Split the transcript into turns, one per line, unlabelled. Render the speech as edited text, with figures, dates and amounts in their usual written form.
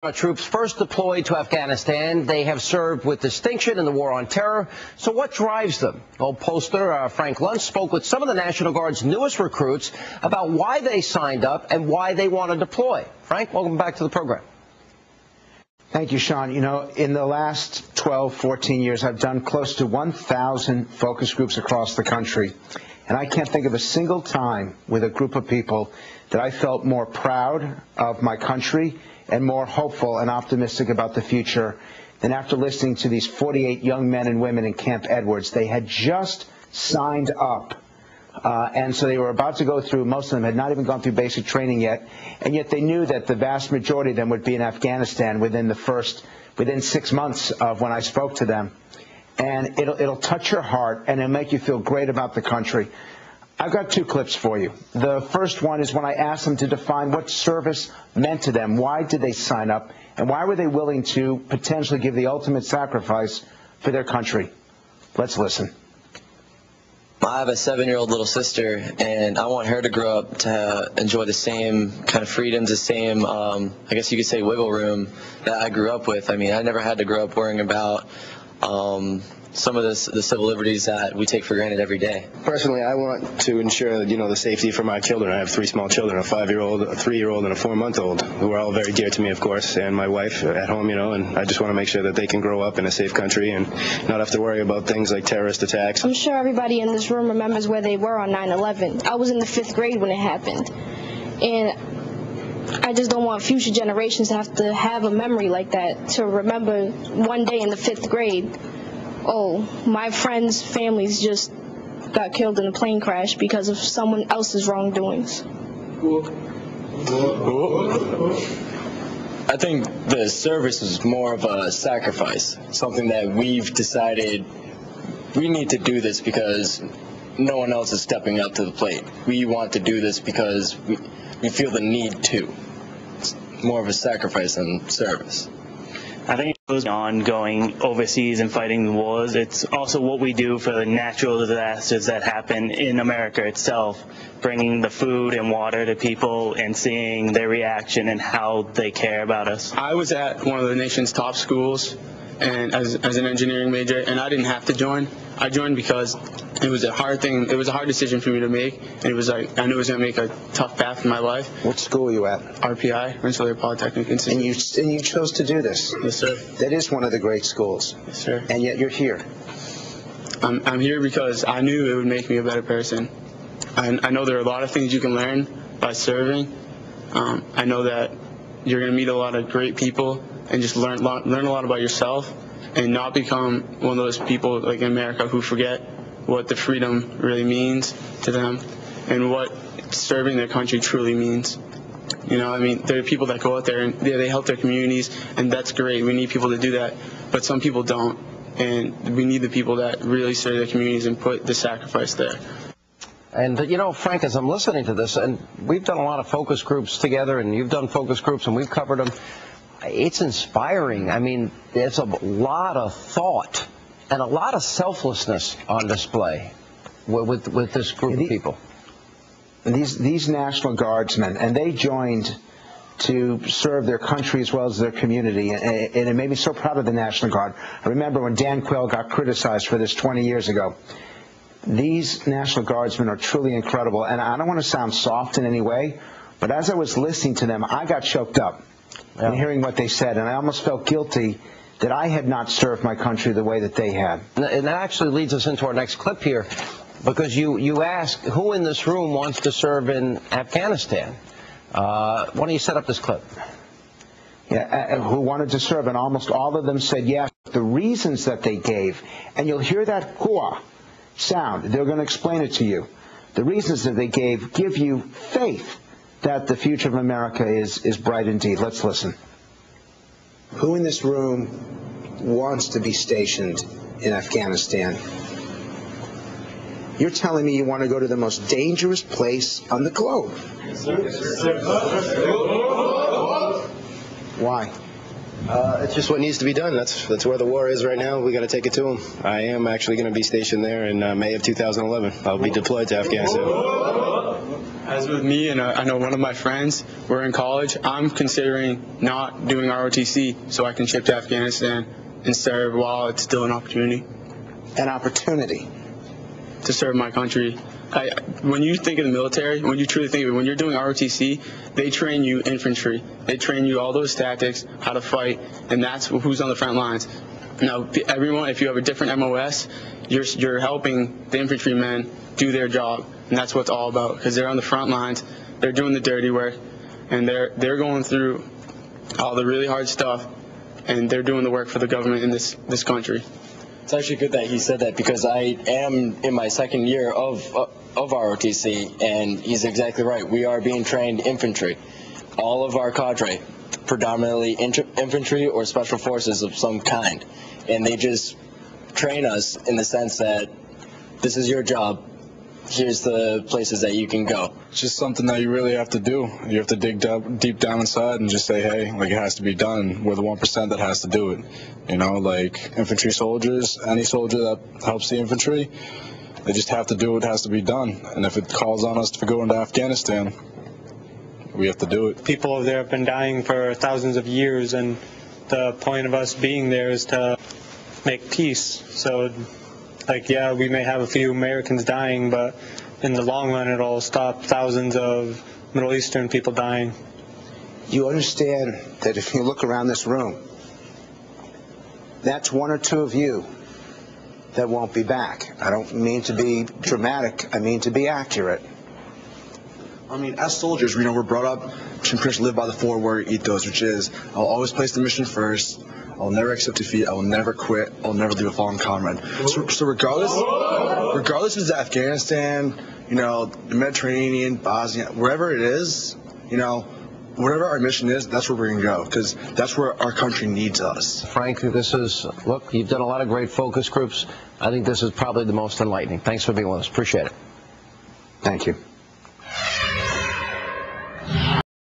Our troops first deployed to Afghanistan. They have served with distinction in the war on terror. So what drives them? Well, pollster Frank Luntz spoke with some of the National Guard's newest recruits about why they signed up and why they want to deploy. Frank, welcome back to the program.
Thank you, Sean. You know, in the last 12, 14 years, I've done close to 1,000 focus groups across the country. And I can't think of a single time with a group of people that I felt more proud of my country and more hopeful and optimistic about the future than after listening to these 48 young men and women in Camp Edwards. They had just signed up. And so they were about to go through, most of them had not even gone through basic training yet, and yet they knew that the vast majority of them would be in Afghanistan within 6 months of when I spoke to them. And it'll touch your heart, and it'll make you feel great about the country. I've got two clips for you. The first one is when I asked them to define what service meant to them. Why did they sign up, and why were they willing to potentially give the ultimate sacrifice for their country? Let's listen.
I have a 7-year-old little sister, and I want her to grow up to enjoy the same kind of freedoms, the same, I guess you could say, wiggle room that I grew up with. I mean, I never had to grow up worrying about some of the civil liberties that we take for granted every day.
Personally, I want to ensure, the safety for my children. I have 3 small children, a 5-year-old, a 3-year-old, and a 4-month-old, who are all very dear to me, of course, and my wife at home, and I just want to make sure that they can grow up in a safe country and not have to worry about things like terrorist attacks.
I'm sure everybody in this room remembers where they were on 9/11. I was in the 5th grade when it happened, and I just don't want future generations to have a memory like that, to remember one day in the 5th grade, oh, my friend's families just got killed in a plane crash because of someone else's wrongdoings.
I think the service is more of a sacrifice, something that we've decided we need to do this because no one else is stepping up to the plate. We want to do this because we feel the need to. It's more of a sacrifice than service.
I think it goes beyond going overseas and fighting the wars. It's also what we do for the natural disasters that happen in America itself, bringing the food and water to people and seeing their reaction and how they care about us.
I was at one of the nation's top schools and as an engineering major, and I didn't have to join. I joined because it was a hard thing. It was a hard decision for me to make, and it was like I knew it was going to make a tough path in my life.
What school are you at?
RPI, Rensselaer Polytechnic Institute.
And you chose to do this?
Yes, sir.
That is one of the great schools.
Yes, sir.
And yet you're here.
I'm here because I knew it would make me a better person. I know there are a lot of things you can learn by serving. I know that you're going to meet a lot of great people and just learn a lot about yourself and not become one of those people like in America who forget what the freedom really means to them and what serving their country truly means. I mean, there are people that go out there and they help their communities, and that's great. We need people to do that, but some people don't, and we need the people that really serve their communities and put the sacrifice there.
And, Frank, as I'm listening to this, and we've done a lot of focus groups together, and you've done focus groups, and we've covered them. It's inspiring. I mean, there's a lot of thought and a lot of selflessness on display with this group of people.
These National Guardsmen, and they joined to serve their country as well as their community, and it made me so proud of the National Guard. I remember when Dan Quayle got criticized for this 20 years ago. These National Guardsmen are truly incredible, and I don't want to sound soft in any way, but as I was listening to them, I got choked up. And hearing what they said, and I almost felt guilty that I had not served my country the way that they had.
And that actually leads us into our next clip here, because you asked who in this room wants to serve in Afghanistan. Why don't you set up this clip?
Yeah, who wanted to serve, and almost all of them said yes. The reasons that they gave, and you'll hear that hua sound. They're going to explain it to you. The reasons that they give you faith that the future of America is bright indeed. Let's listen. Who in this room wants to be stationed in Afghanistan? You're telling me you want to go to the most dangerous place on the globe. Yes, sir. Yes, sir. Why?
It's just what needs to be done. That's where the war is right now. We got to take it to them. I am actually going to be stationed there in May of 2011. I'll be deployed to Afghanistan.
As with me and I know one of my friends, we're in college, I'm considering not doing ROTC so I can ship to Afghanistan and serve while it's still an opportunity.
An opportunity.
To serve my country. When you think of the military, when you truly think of it, when you're doing ROTC, they train you infantry. They train you all those tactics, how to fight, and that's who's on the front lines. Now, everyone, if you have a different MOS, you're helping the infantrymen do their job, and that's what it's all about, because they're on the front lines, they're doing the dirty work, and they're going through all the really hard stuff, and they're doing the work for the government in this country.
It's actually good that he said that, because I am in my second year of ROTC, and he's exactly right. We are being trained infantry. All of our cadre, predominantly infantry or special forces of some kind, and they just train us in the sense that this is your job. Here's the places that you can go.
It's just something that you really have to do. You have to dig deep down inside and just say, hey, like, it has to be done. We're the 1% that has to do it. You know, like infantry soldiers, any soldier that helps the infantry, they just have to do what has to be done. And if it calls on us to go into Afghanistan, we have to do it.
People over there have been dying for thousands of years, and the point of us being there is to make peace. So, like, yeah, we may have a few Americans dying, but in the long run, it'll stop thousands of Middle Eastern people dying.
You understand that if you look around this room, that's one or two of you that won't be back. I don't mean to be dramatic. I mean to be accurate.
I mean, as soldiers, we're brought up to pretty much live by the 4 warrior ethos, which is, I'll always place the mission first. I'll never accept defeat. I will never quit. I'll never leave a fallen comrade. So regardless if it's Afghanistan, the Mediterranean, Bosnia, wherever it is, whatever our mission is, that's where we're going to go, because that's where our country needs us.
Frank, look, you've done a lot of great focus groups. I think this is probably the most enlightening. Thanks for being with us. Appreciate it.
Thank you.